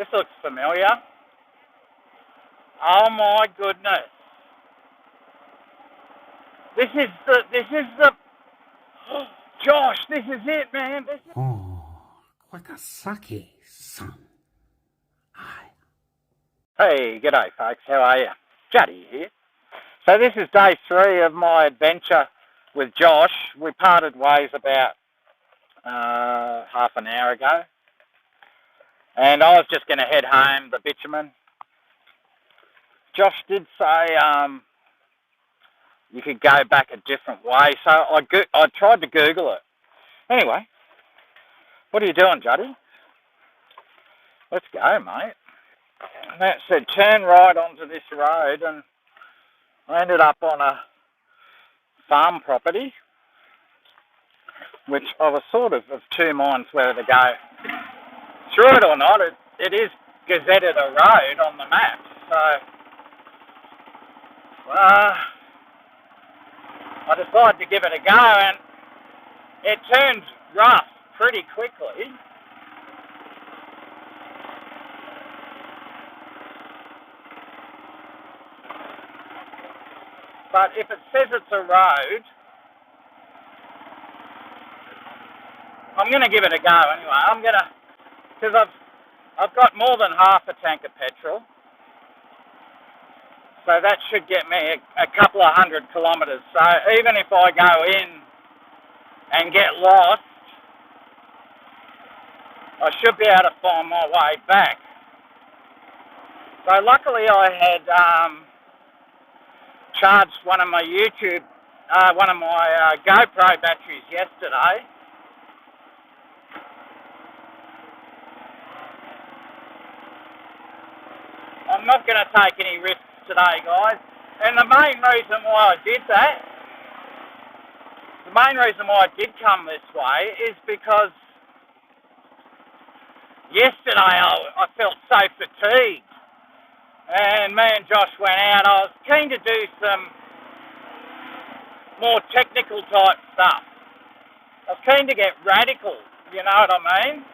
This looks familiar. Oh my goodness. This is the, Josh, this is it, man. Oh, Kwakasake, son. Aye. Hey, g'day folks, how are you? Juddy here. So this is day 3 of my adventure with Josh. We parted ways about half an hour ago. And I was just going to head home, the bitumen. Josh did say you could go back a different way, so I tried to Google it. Anyway, what are you doing, Juddy? Let's go, mate. And that said turn right onto this road, and I ended up on a farm property, which I was sort of two minds whether to go through it or not. It is gazetted a road on the map, so I decided to give it a go, and it turned rough pretty quickly. But if it says it's a road, I'm going to give it a go anyway. Because I've got more than half a tank of petrol. So that should get me a couple of 100 kilometres. So even if I go in and get lost, I should be able to find my way back. So luckily I had charged one of my GoPro batteries yesterday. I'm not going to take any risks today, guys. And the main reason why I did that, the main reason why I did come this way is because yesterday I felt so fatigued. And me and Josh went out. I was keen to do some more technical type stuff. I was keen to get radical, you know what I mean?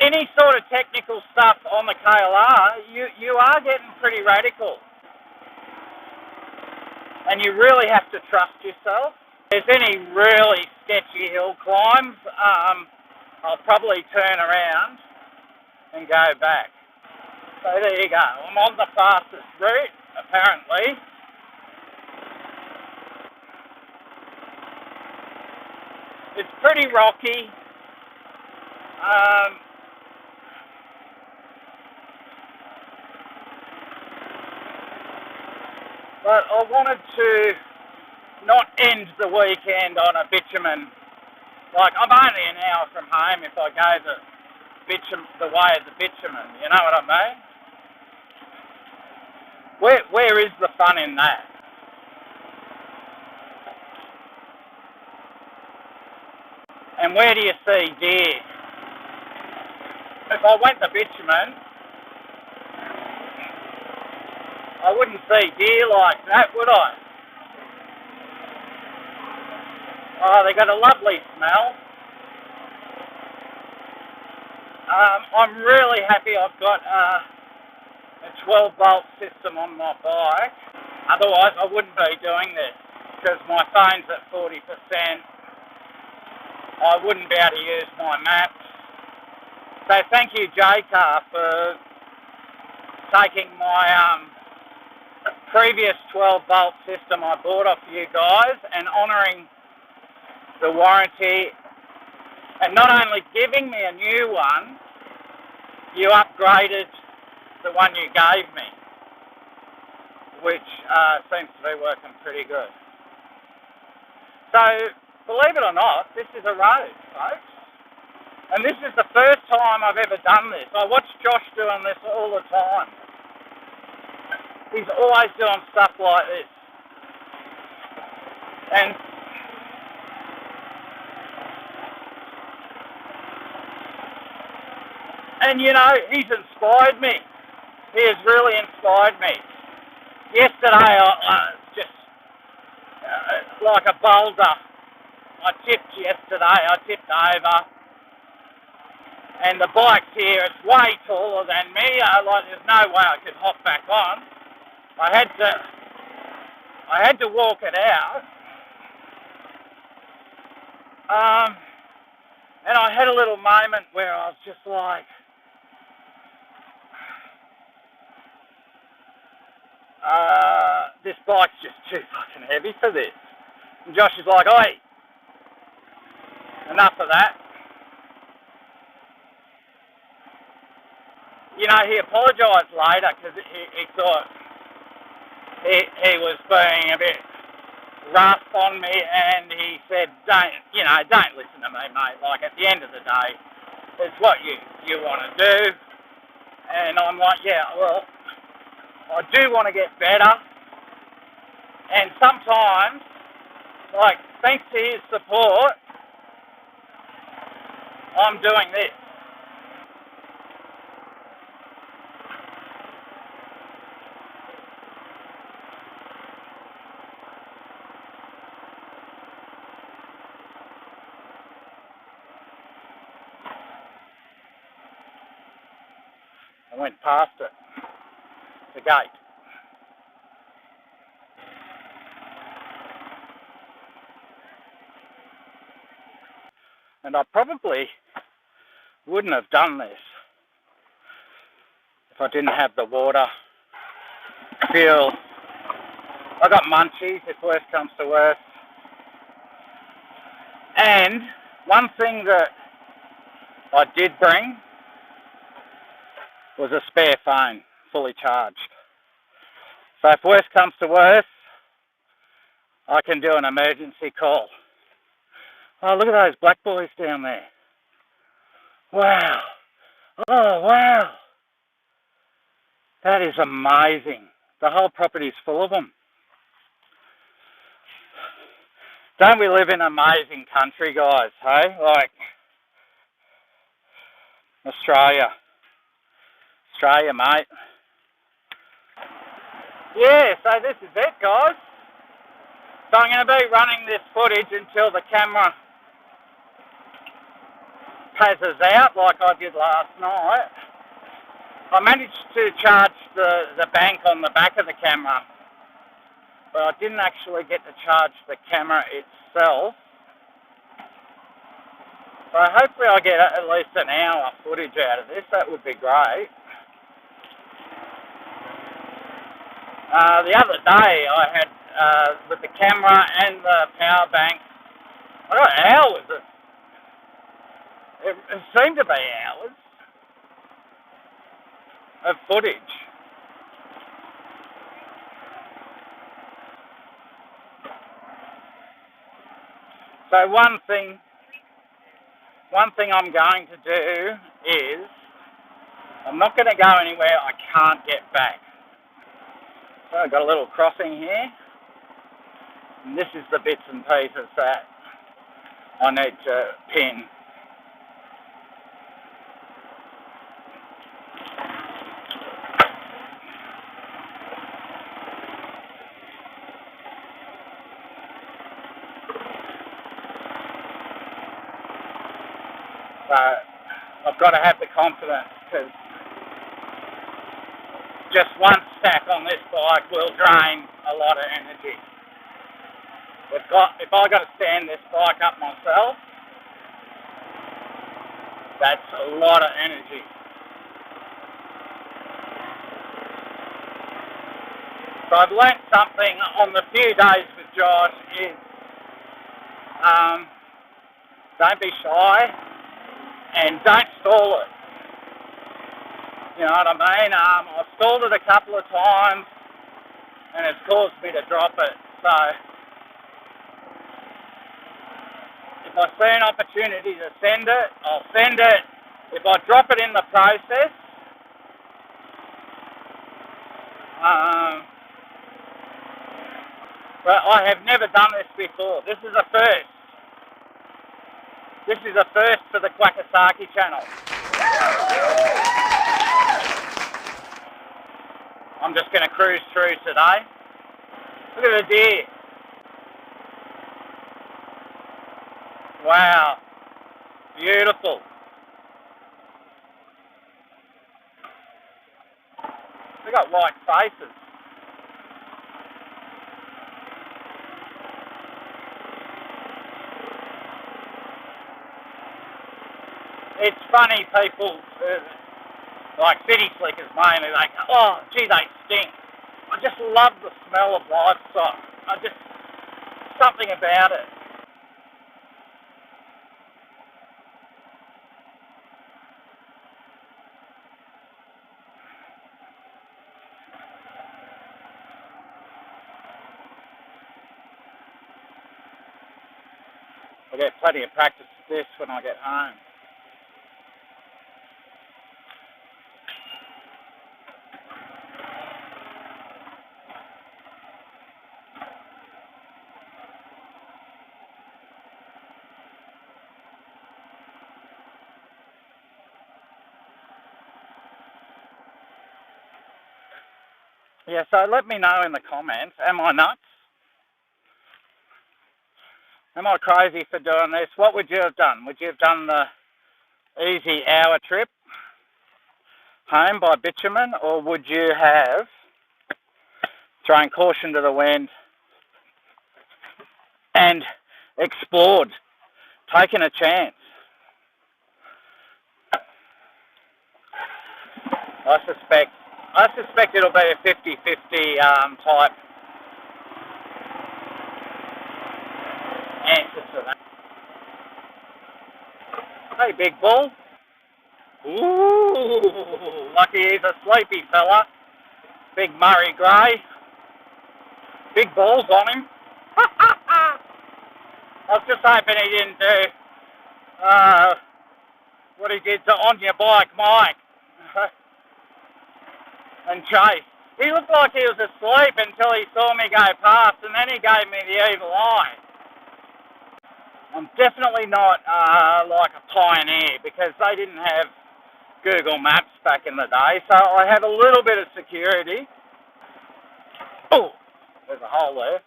Any sort of technical stuff on the KLR, you are getting pretty radical. And you really have to trust yourself. If there's any really sketchy hill climbs, I'll probably turn around and go back. So there you go. I'm on the fastest route, apparently. It's pretty rocky. But I wanted to not end the weekend on a bitumen. Like, I'm only an hour from home if I go the way of the bitumen, you know what I mean? Where is the fun in that? And where do you see deer? If I went the bitumen, I wouldn't see deer like that, would I? Oh, they got a lovely smell. I'm really happy I've got a 12-volt system on my bike. Otherwise, I wouldn't be doing this because my phone's at 40%. I wouldn't be able to use my maps. So thank you, J-Car, for taking my previous 12-volt system I bought off you guys and honouring the warranty, and not only giving me a new one, you upgraded the one you gave me, which seems to be working pretty good. So, believe it or not, this is a road, folks. And this is the first time I've ever done this. I watch Josh doing this all the time. He's always doing stuff like this. And you know, he's inspired me. He has really inspired me. Yesterday, I just like a boulder. I tipped over. And the bike's here, it's way taller than me, like there's no way I could hop back on. I had to walk it out. And I had a little moment where I was just like, this bike's just too fucking heavy for this. And Josh is like, oi, enough of that. You know, he apologised later because he thought he was being a bit rough on me, and he said, don't listen to me, mate. Like, at the end of the day, it's what you want to do. And I'm like, yeah, well, I do want to get better. And sometimes, like, thanks to his support, I'm doing this. I went past it, the gate. And I probably wouldn't have done this if I didn't have the water, fuel. I got munchies if worst comes to worst. And one thing that I did bring was a spare phone, fully charged. So if worst comes to worst, I can do an emergency call. Oh, look at those black boys down there. Wow. Oh, wow. That is amazing. The whole property's full of them. Don't we live in an amazing country, guys, hey? Like, Australia. Australia, mate. Yeah, so this is it, guys. So I'm going to be running this footage until the camera passes out like I did last night. I managed to charge the bank on the back of the camera, but I didn't actually get to charge the camera itself. So hopefully I get at least an hour footage out of this. That would be great. The other day I had, with the camera and the power bank, I got hours of, it seemed to be hours of footage. So one thing I'm going to do is, I'm not going to go anywhere I can't get back. So I've got a little crossing here, and this is the bits and pieces that I need to pin. So I've got to have the confidence, because just one stack on this bike will drain a lot of energy. If I got to stand this bike up myself, that's a lot of energy. So I've learnt something on the few days with Josh is, don't be shy and don't stall it. You know what I mean? I've stalled it a couple of times and it's caused me to drop it. So if I see an opportunity to send it, I'll send it. If I drop it in the process, but I have never done this before. This is a first. This is a first for the Kwakasaki channel. I'm just going to cruise through today. Look at the deer. Wow. Beautiful. They got white faces. It's funny, people, like city slickers mainly, they go, oh, gee, they stink. I just love the smell of livestock. Something about it. I'll get plenty of practice with this when I get home. Yeah, so let me know in the comments, am I nuts? Am I crazy for doing this? What would you have done? Would you have done the easy hour trip home by bitumen, or would you have thrown caution to the wind and explored, taken a chance? I suspect it'll be a 50-50 type answer to that. Hey, big bull. Ooh, lucky he's a sleepy fella. Big Murray Grey. Big balls on him. I was just hoping he didn't do what he did to On Your Bike Mike and Chase. He looked like he was asleep until he saw me go past, and then he gave me the evil eye. I'm definitely not like a pioneer, because they didn't have Google Maps back in the day, so I have a little bit of security. Oh, there's a hole there.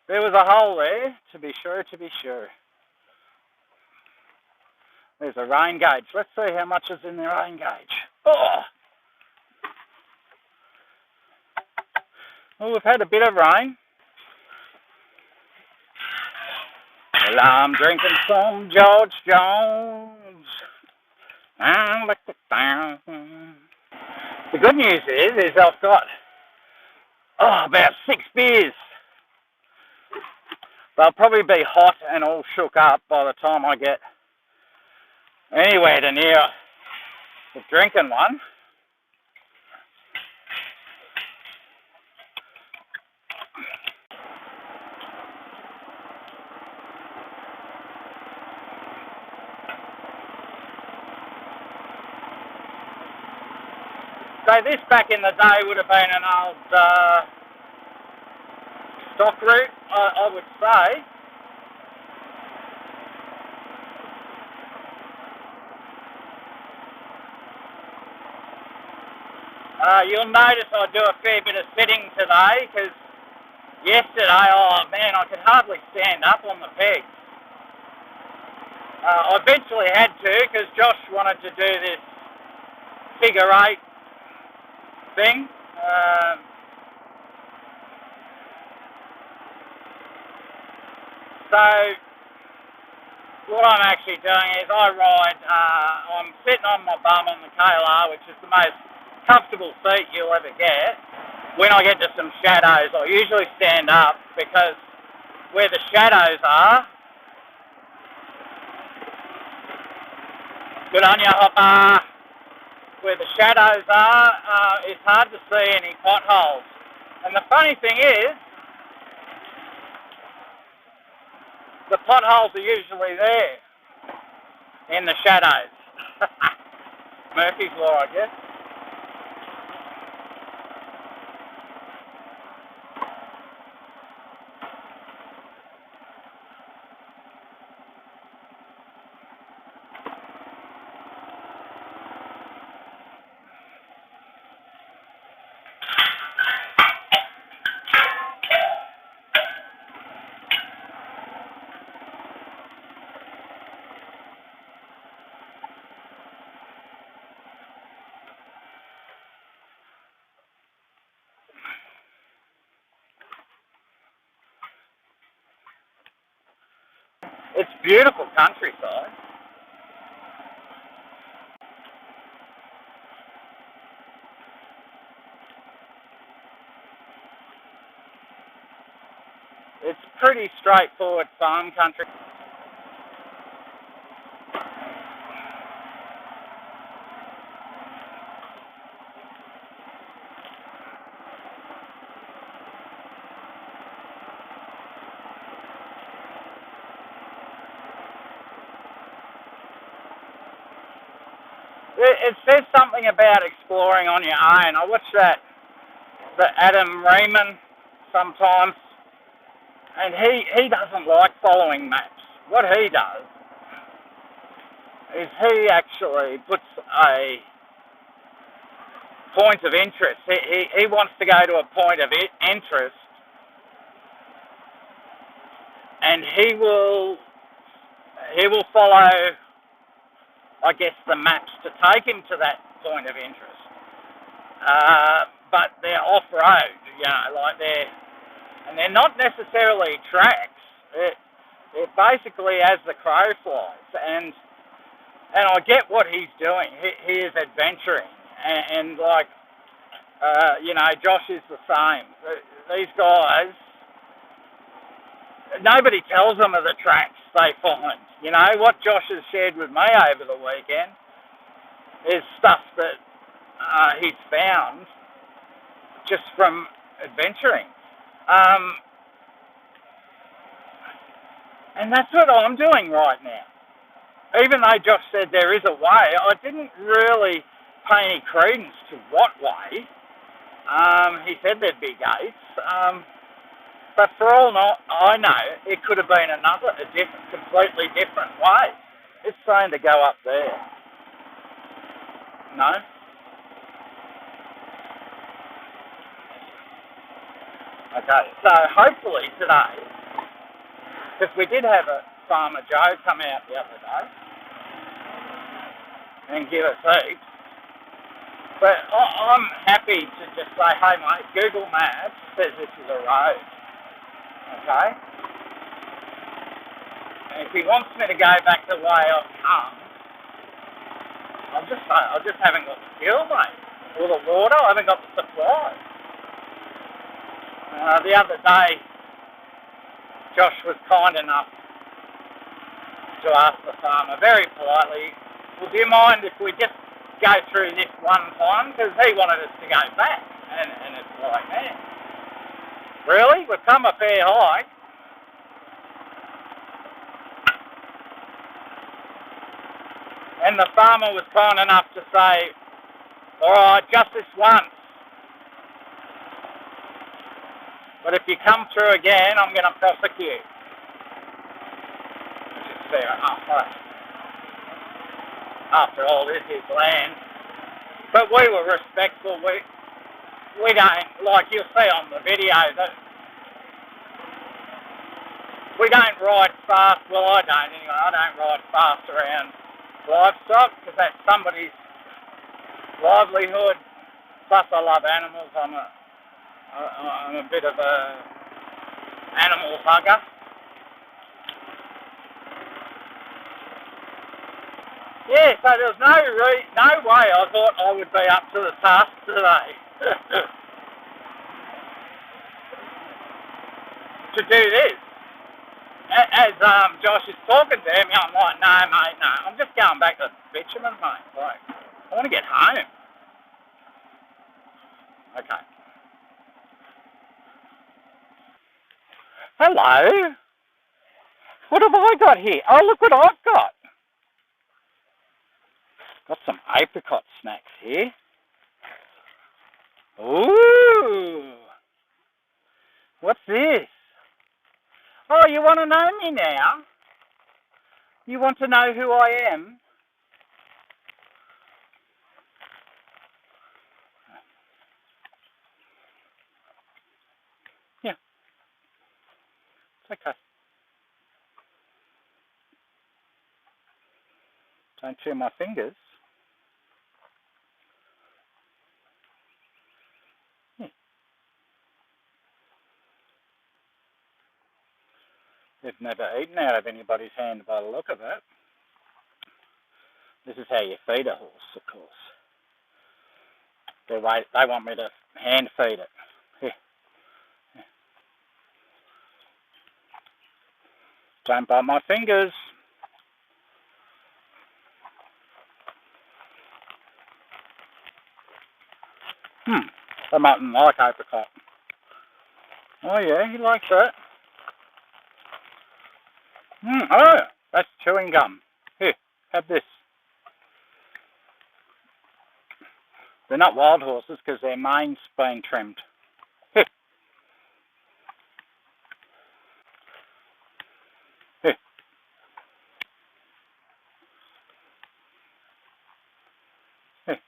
There was a hole there, to be sure, to be sure. There's a rain gauge. Let's see how much is in the rain gauge. Oh, well, we've had a bit of rain. Well, I'm drinking some George Jones. The good news is I've got about 6 beers. They'll probably be hot and all shook up by the time I get anywhere to near the drinking one. So this back in the day would have been an old stock route, I would say. You'll notice I do a fair bit of sitting today, because yesterday, oh man, I could hardly stand up on the pegs. I eventually had to, because Josh wanted to do this figure 8 thing. So what I'm actually doing is I ride, I'm sitting on my bum on the KLR, which is the most comfortable seat you'll ever get. When I get to some shadows, I usually stand up, because where the shadows are, good on you, Hopper, where the shadows are, it's hard to see any potholes. And the funny thing is, the potholes are usually there, in the shadows. Murphy's Law, I guess. Beautiful countryside. It's pretty straightforward farm country. It says something about exploring on your own. I watch the Adam Raymond sometimes, and he doesn't like following maps. What he does is he actually puts a point of interest. He wants to go to a point of interest, and he will follow, I guess, the maps to take him to that point of interest. But they're off-road, like they're not necessarily tracks. It basically as the crow flies, and I get what he's doing. He is adventuring, and like, Josh is the same. These guys, nobody tells them of the tracks they find. What Josh has shared with me over the weekend is stuff that he's found just from adventuring. And that's what I'm doing right now. Even though Josh said there is a way, I didn't really pay any credence to what way. He said there'd be gates. But for all I know, it could have been completely different way. It's saying to go up there. No? Okay, so hopefully today, because we did have a Farmer Joe come out the other day and give us heaps, but I'm happy to just say, hey mate, Google Maps says this is a road, okay? And if he wants me to go back the way I've come, I'll just say, I just haven't got the fuel, mate, or the water, I haven't got the supply. The other day, Josh was kind enough to ask the farmer very politely, well, do you mind if we just go through this one time? Because he wanted us to go back. And it's like, man, really? We've come a fair hike. And the farmer was kind enough to say, all right, just this once. But if you come through again, I'm going to prosecute. Which is fair enough, right? After all, this is land. But we were respectful. We don't, like you'll see on the video, that we don't ride fast. Well, I don't anyway. I don't ride fast around livestock because that's somebody's livelihood. Plus, I love animals. I'm a bit of a animal hugger. Yeah, so there was no way I thought I would be up to the task today. To do this. As Josh is talking to him, I'm like, no mate, no. I'm just going back to bitumen, mate. Like, I want to get home. Okay. Hello. What have I got here? Oh, look what I've got. Got some apricot snacks here. Ooh. What's this? Oh, you want to know me now? You want to know who I am? Yeah. It's okay. Don't chew my fingers. Yeah. We've never eaten out of anybody's hand by the look of it. This is how you feed a horse, of course. They want me to hand feed it. Here. Don't bite my fingers. They mightn't like apricot. Oh yeah, he likes that. Oh, that's chewing gum. Here, have this. They're not wild horses because their mane's been trimmed. Here. Here. Here.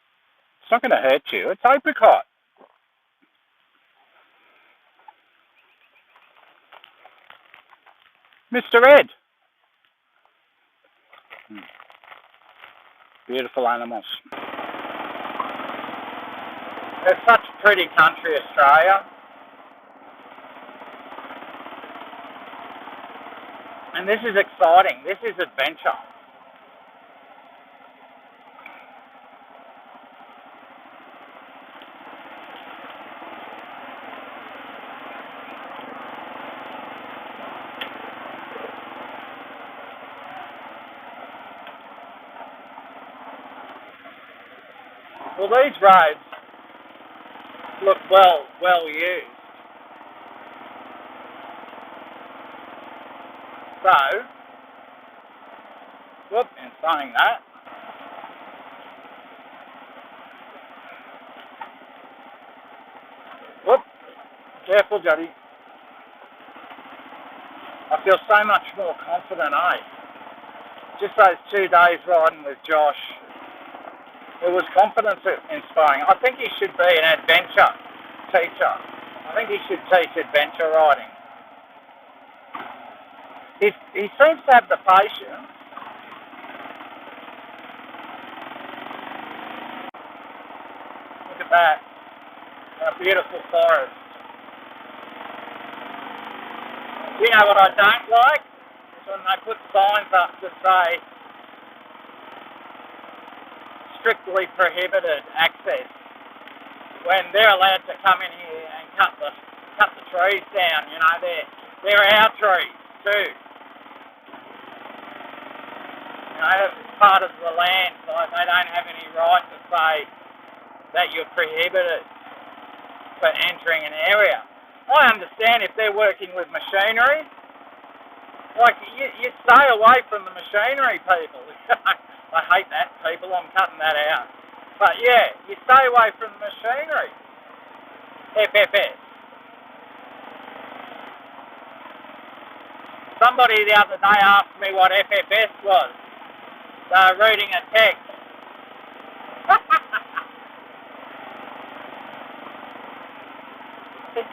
It's not going to hurt you. It's apricot. Mr. Ed. Beautiful animals. It's such a pretty country, Australia. And this is exciting. This is adventure. Well, these roads look well used. So, in saying that, careful, Juddy. I feel so much more confident, Just those 2 days riding with Josh, it was confidence inspiring. I think he should be an adventure teacher. I think he should teach adventure riding. He seems to have the patience. Look at that. A beautiful forest. You know what I don't like? Is when they put signs up to say strictly prohibited access, when they're allowed to come in here and cut the trees down. You know, they're our trees too. You know, it's part of the land, so they don't have any right to say that you're prohibited for entering an area. I understand if they're working with machinery, like you stay away from the machinery people. I hate that, people. I'm cutting that out. But yeah, you stay away from the machinery. FFS. Somebody the other day asked me what FFS was. They were reading a text.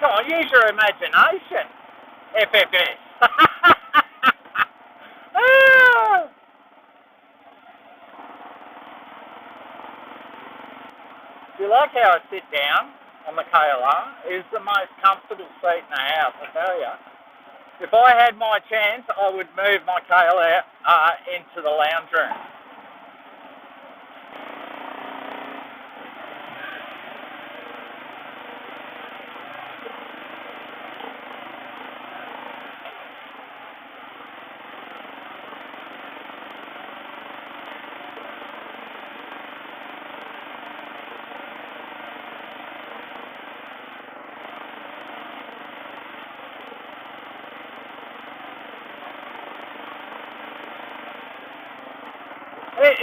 Come on, use your imagination. FFS. Do you like how I sit down on the KLR? It's the most comfortable seat in the house, I tell you. If I had my chance, I would move my KLR into the lounge room.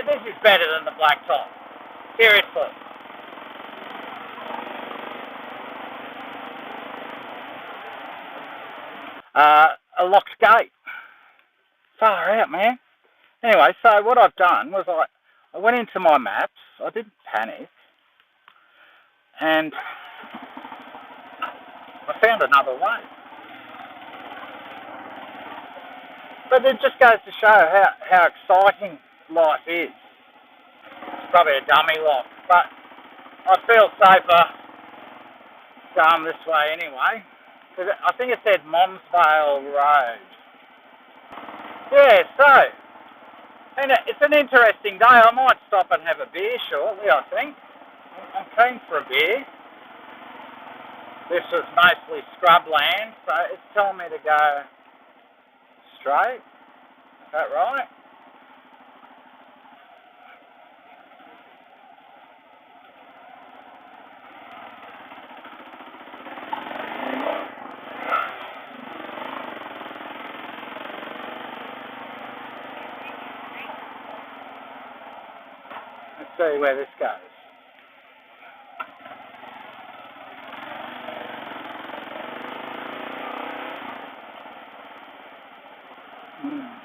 This is better than the black top. Seriously. A locked gate. Far out, man. Anyway, so what I've done was I went into my maps. I didn't panic. And I found another way. But it just goes to show how exciting life is. It's probably a dummy lock, but I feel safer going this way anyway. I think it said Monsvale Road. Yeah, so, and it's an interesting day. I might stop and have a beer shortly, I think. I'm keen for a beer. This was mostly scrub land, so it's telling me to go straight. Is that right? Let's see where this goes.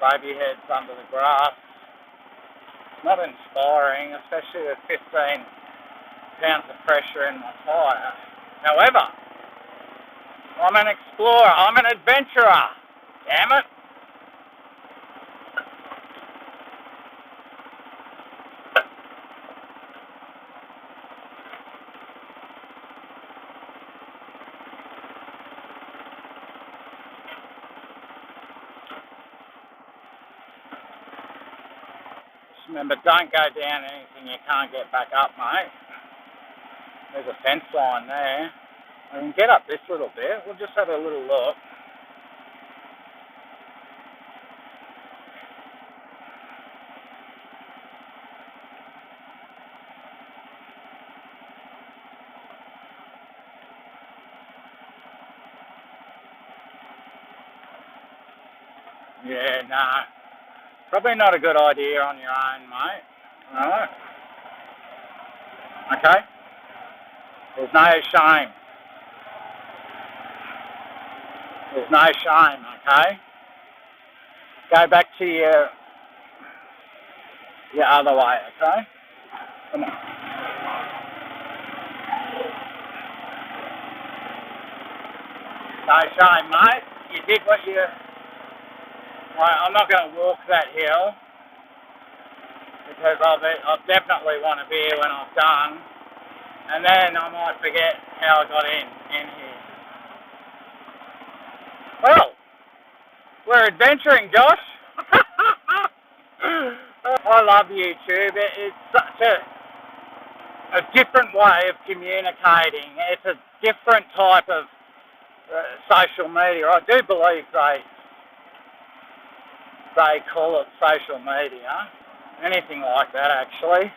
Baby heads under the grass. Not inspiring, especially with 15 pounds of pressure in my tyre. However, I'm an explorer. I'm an adventurer. Damn it. Just remember, don't go down anything you can't get back up, mate. There's a fence line there. I can get up this little bit. We'll just have a little look. Yeah, no. Probably not a good idea on your own, mate. Alright? Okay? There's no shame. There's no shame, okay? Go back to your other way, okay? Come on. No shame, mate. You did what you... I'm not going to walk that hill because I'll definitely want to be here when I've done, and then I might forget how I got in here. Well, we're adventuring, Josh. I love YouTube. It's such a different way of communicating. It's a different type of social media. I do believe they call it social media. Anything like that, actually.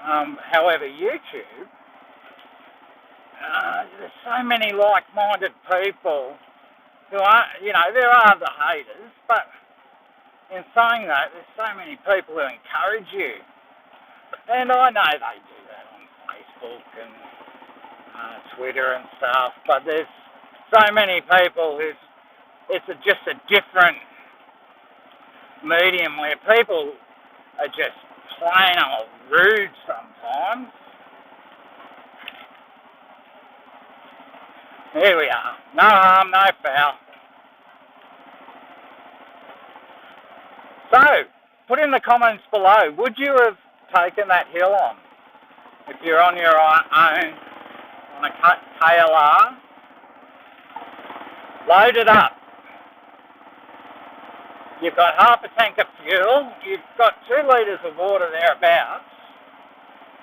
However, YouTube, there's so many like-minded people who are, there are the haters, but in saying that, there's so many people who encourage you. And I know they do that on Facebook and Twitter and stuff, but there's so many people who it's just a different medium where people are just plain old rude sometimes. Here we are. No harm, no foul. So, put in the comments below, would you have taken that hill on if you're on your own on a KLR? Load it up. You've got half a tank of fuel. You've got 2 litres of water thereabouts.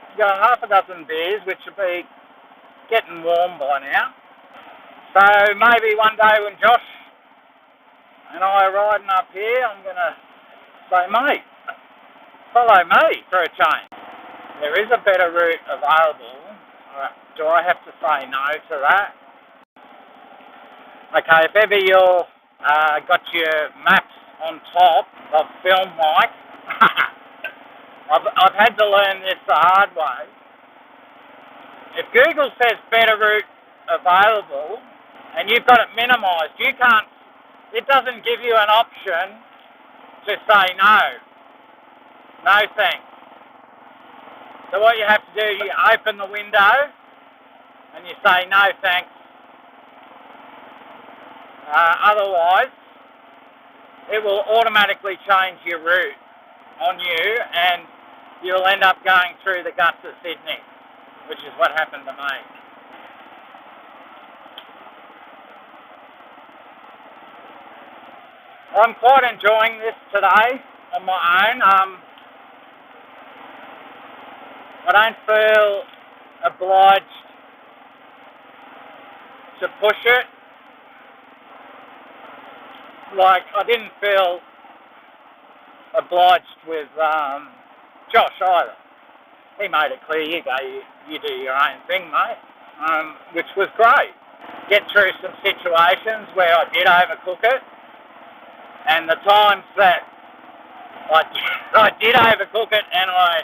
You've got half a dozen beers, which will be getting warm by now. So maybe one day when Josh and I are riding up here, I'm going to say, mate, follow me for a change. There is a better route available. Do I have to say no to that? Okay, if ever you're got your maps on top of film mic, I've had to learn this the hard way. If Google says better route available and you've got it minimised, it doesn't give you an option to say no. No thanks. So what you have to do, you open the window and you say no thanks. Otherwise, it will automatically change your route on you and you'll end up going through the guts of Sydney, which is what happened to me. I'm quite enjoying this today on my own. I don't feel obliged to push it. Like, I didn't feel obliged with Josh either. He made it clear, you do your own thing, mate, which was great. Get through some situations where I did overcook it, and the times that I did overcook it and I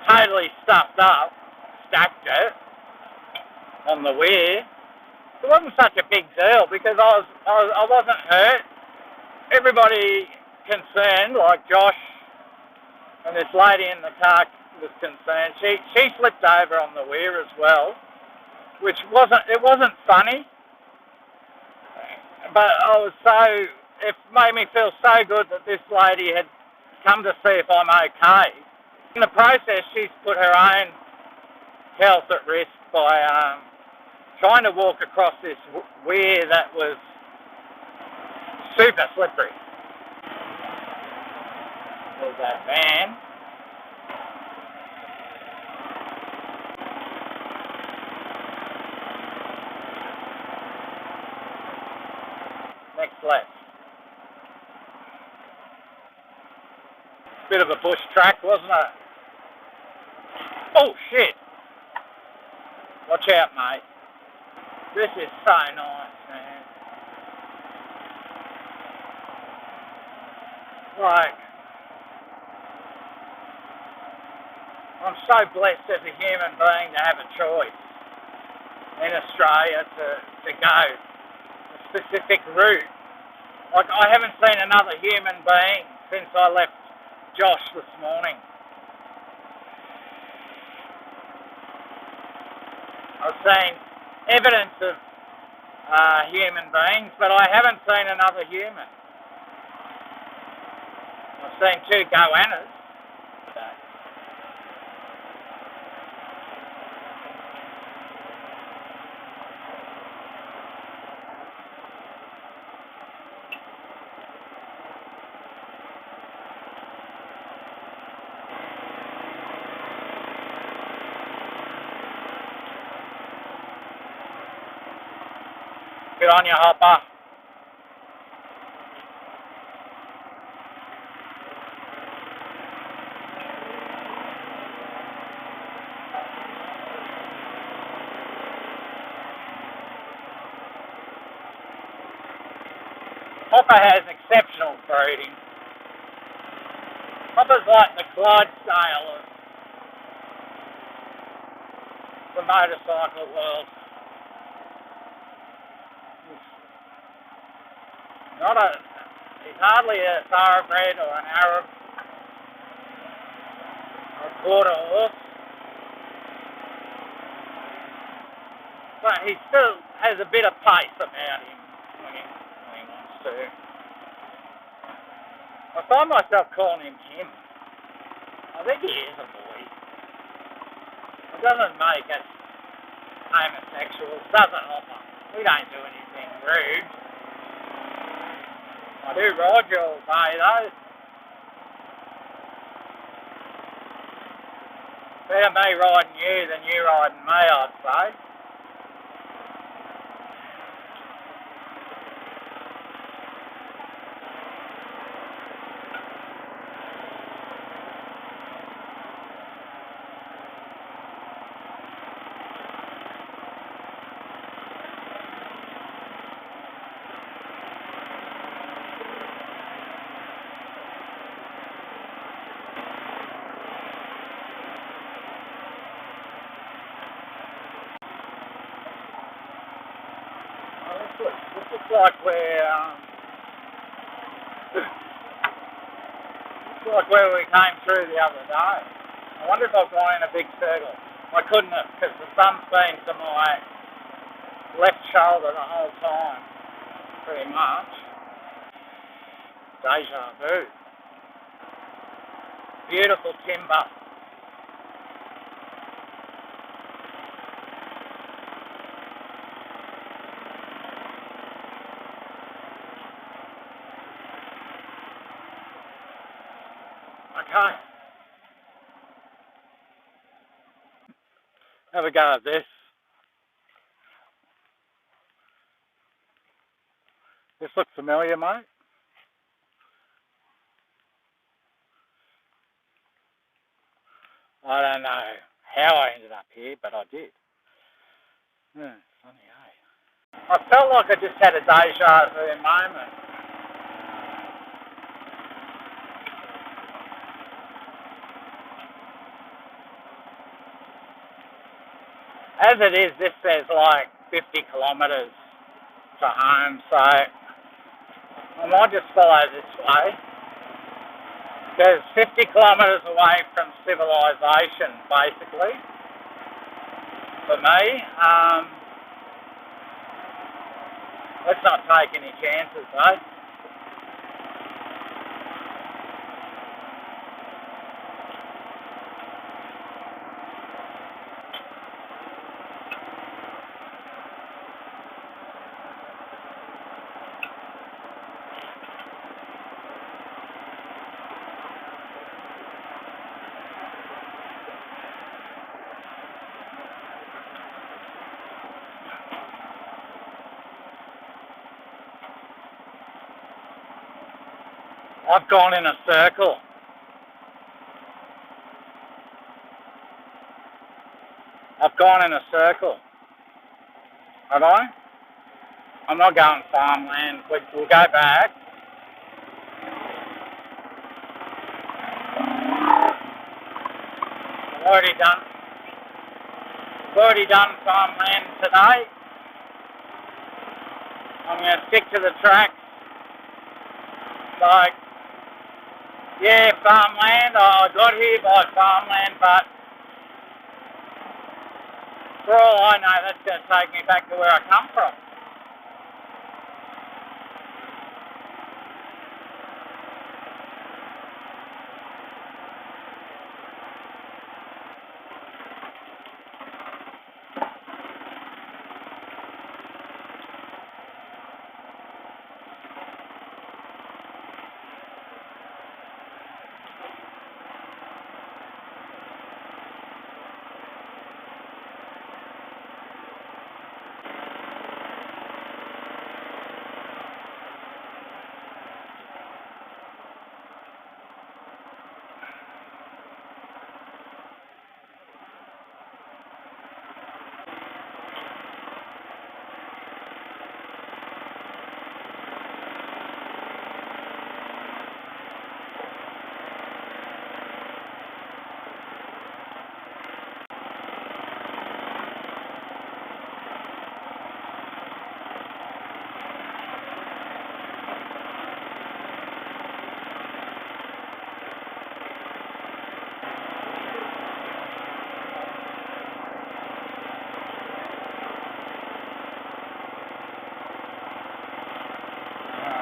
totally stacked it on the weir. It wasn't such a big deal because I wasn't hurt. Everybody concerned, like Josh and this lady in the car was concerned. She slipped over on the weir as well, which wasn't funny, but it made me feel so good that this lady had come to see if I'm okay. In the process, she's put her own health at risk by trying to walk across this weir that was super slippery. There's that van. Next left. Bit of a bush track, wasn't it? Oh shit! Watch out, mate. This is so nice, man. Like, I'm so blessed as a human being to have a choice in Australia to go a specific route. Like, I haven't seen another human being since I left Josh this morning. I've seen evidence of human beings, but I haven't seen another human. I've seen two goannas. Good on you, Hopper. Hopper has exceptional breeding. Hopper's like the Clydesdale of the motorcycle world. He's hardly a thoroughbred or an Arab or a quarter horse, but he still has a bit of pace about him when he wants to. I find myself calling him Kim. I think he is a boy. It doesn't make us homosexuals, does it, Hopper? We don't do anything rude. I do ride you all day, though. Better me riding you than you riding me, I'd say. This looks like where we came through the other day. I wonder if I've gone in a big circle. I couldn't have, because the sun's been to my left shoulder the whole time, pretty much. Deja vu. Beautiful timber. Okay. Have a go at this. This looks familiar, mate. I don't know how I ended up here, but I did. Funny, eh? I felt like I just had a deja vu moment. As it is, this says like 50 kilometres to home, so I might just follow this way. There's 50 kilometres away from civilization, basically, for me. Let's not take any chances, though. I've gone in a circle. I've gone in a circle. Have I? I'm not going farmland. We'll go back. I've already done farmland today. I'm going to stick to the tracks. Like, yeah, farmland. I got here by farmland, but for all I know, that's going to take me back to where I come from.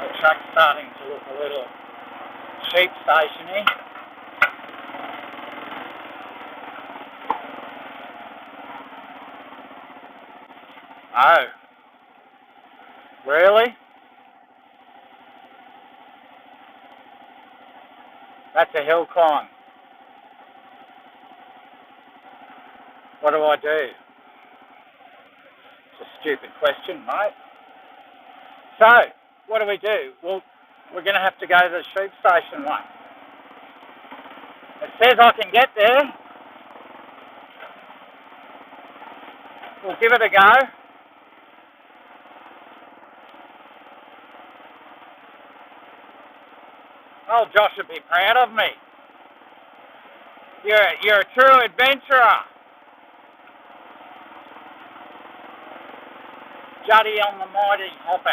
The track's starting to look a little sheep stationy. Oh. Really? That's a hill climb. What do I do? It's a stupid question, mate. So, what do we do? Well, we're going to have to go to the sheep station one. It says I can get there. We'll give it a go. Oh, Josh would be proud of me. You're a true adventurer. Juddy on the mighty hopper.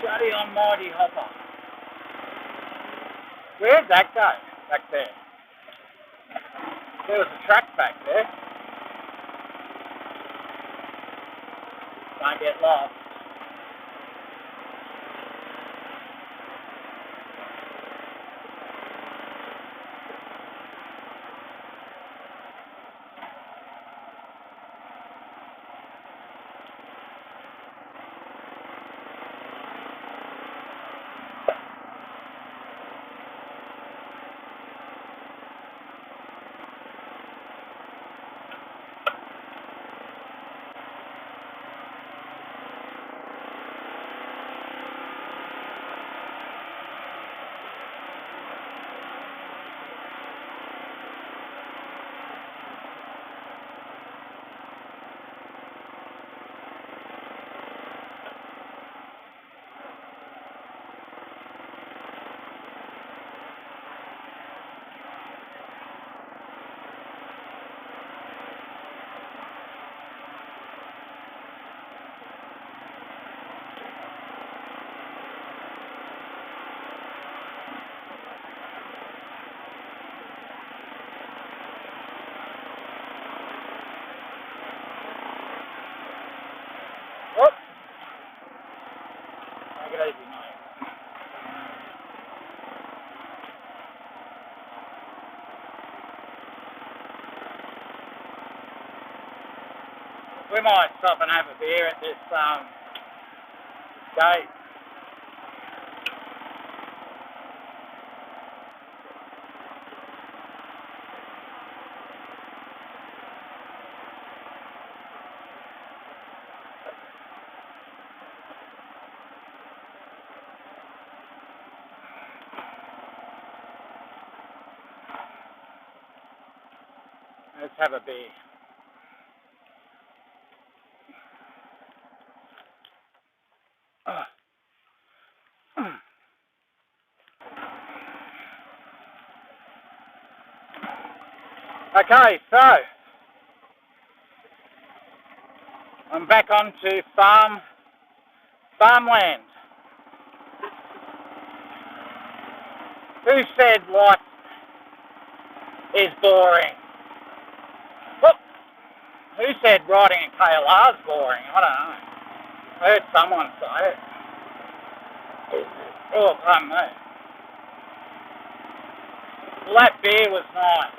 Juddy on mighty hopper. Where'd that go? Back there. There was a track back there. Don't get lost. We might stop and have a beer at this gate. Let's have a beer. Okay, so I'm back onto farmland. Who said life is boring? Whoop. Who said riding a KLR is boring? I don't know. I heard someone say it. Oh, pardon me. Well, that beer was nice.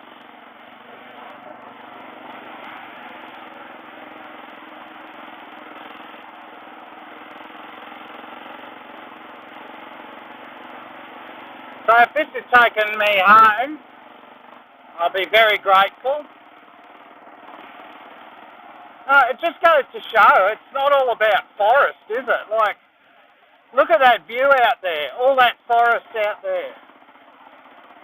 So if this has taken me home, I'll be very grateful. It just goes to show it's not all about forest, is it? Like, look at that view out there, all that forest out there.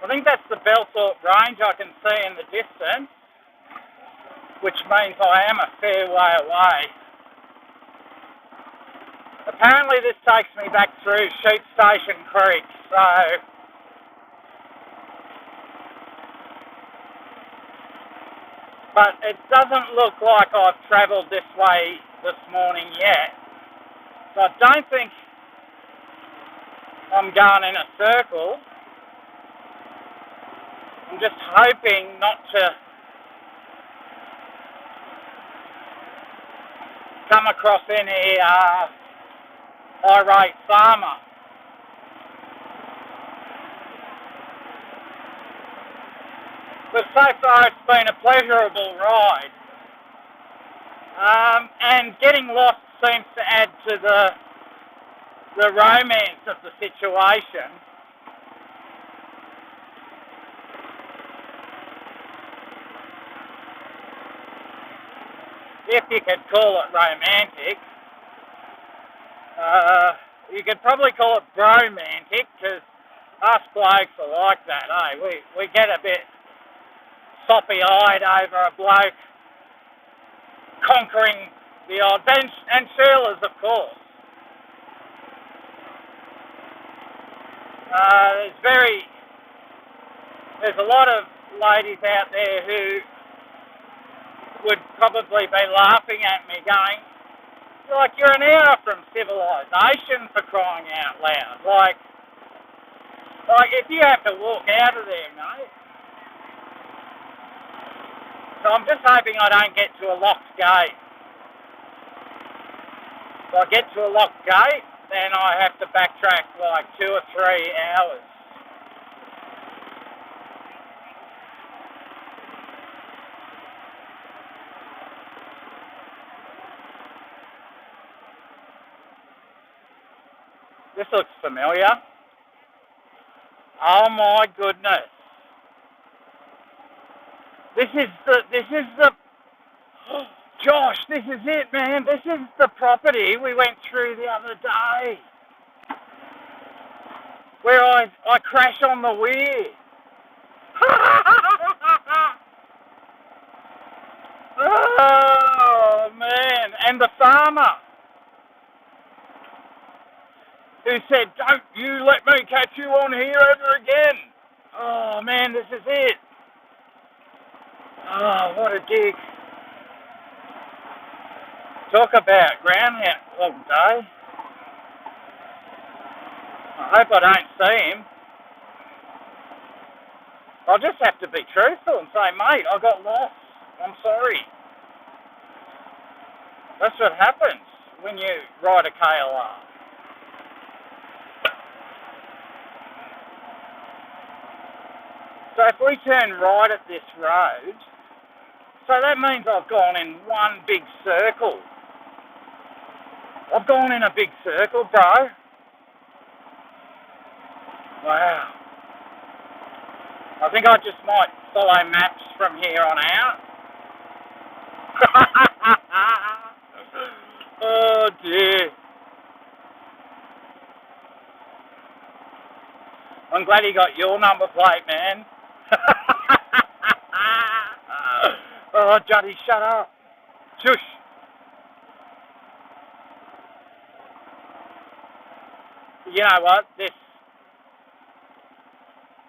I think that's the Belthorpe Range I can see in the distance, which means I am a fair way away. Apparently this takes me back through Sheep Station Creek, so but it doesn't look like I've travelled this way this morning yet. So I don't think I'm going in a circle. I'm just hoping not to come across any irate farmer. But so far it's been a pleasurable ride. And getting lost seems to add to the romance of the situation. If you could call it romantic. You could probably call it bromantic, because us blokes are like that, eh? We get a bit soppy-eyed over a bloke conquering the odd, and Sheila's, of course. There's a lot of ladies out there who would probably be laughing at me going, like, you're an hour from civilization, for crying out loud. Like if you have to walk out of there, mate. So I'm just hoping I don't get to a locked gate. If I get to a locked gate, then I have to backtrack like 2 or 3 hours. This looks familiar. Oh my goodness. This is the Josh, this is it, man. This is the property we went through the other day. Where I crash on the weir. Oh man, and the farmer who said, don't you let me catch you on here ever again. Oh man, this is it. Oh, what a dig. Talk about Groundhog Day. I hope I don't see him. I'll just have to be truthful and say, mate, I got lost. I'm sorry. That's what happens when you ride a KLR. So if we turn right at this road, So that means I've gone in one big circle. I've gone in a big circle, bro. Wow. I think I just might follow maps from here on out. Oh dear. I'm glad he got your number plate, man. Oh, Juddy, shut up. Shush. You know what?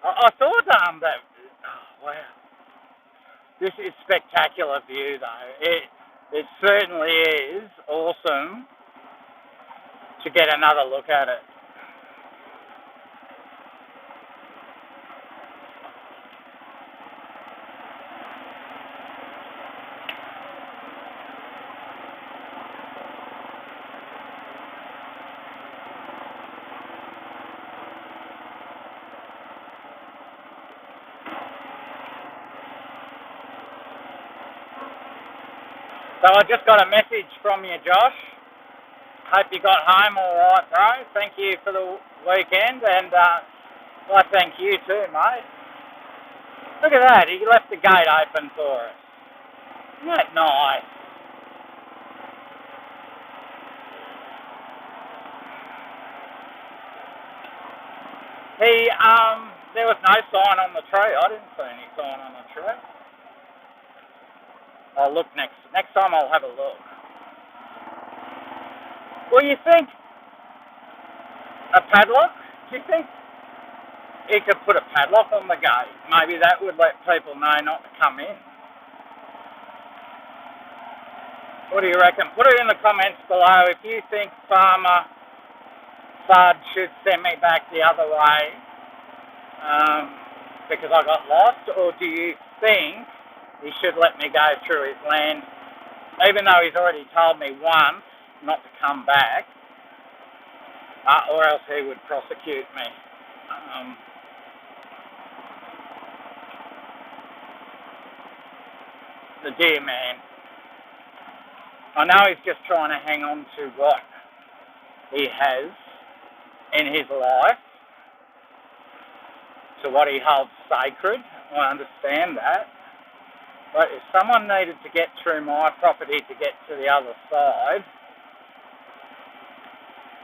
I thought that. Oh, wow. This is spectacular view, though. It certainly is awesome to get another look at it. So I just got a message from you, Josh. Hope you got home all right, bro. Thank you for the weekend, and I thank you too, mate. Look at that. He left the gate open for us. Isn't that nice? There was no sign on the tree. I didn't see any sign on the tree. I'll look next time. I'll have a look. Well, you think a padlock? Do you think he could put a padlock on the gate? Maybe that would let people know not to come in. What do you reckon? Put it in the comments below if you think Farmer Fudd should send me back the other way because I got lost, or do you think he should let me go through his land, even though he's already told me once not to come back, or else he would prosecute me. The dear man. I know he's just trying to hang on to what he has in his life, to what he holds sacred. I understand that. But if someone needed to get through my property to get to the other side,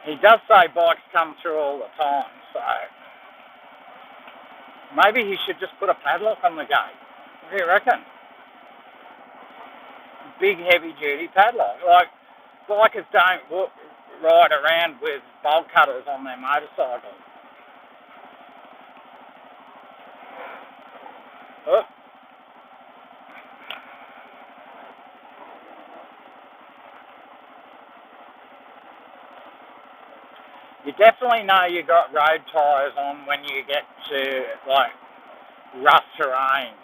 he does say bikes come through all the time, so maybe he should just put a padlock on the gate. What do you reckon? Big heavy duty padlock. Like, bikers don't ride around with bolt cutters on their motorcycles. Oh. You definitely know you got road tyres on when you get to, like, rough terrain.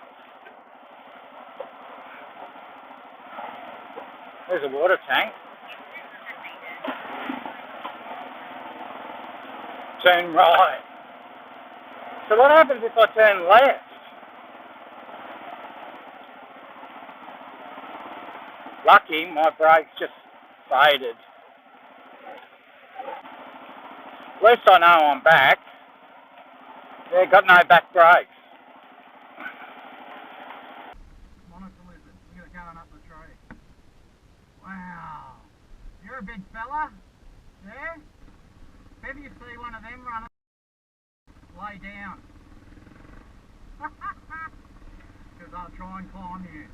There's a water tank. Turn right. So what happens if I turn left? Lucky, my brakes just faded. At least I know I'm back. Yeah, got no back brakes. Honestly, look at it going up the tree. Wow. You're a big fella. Yeah? If you see one of them running, lay down. Because I'll try and climb you.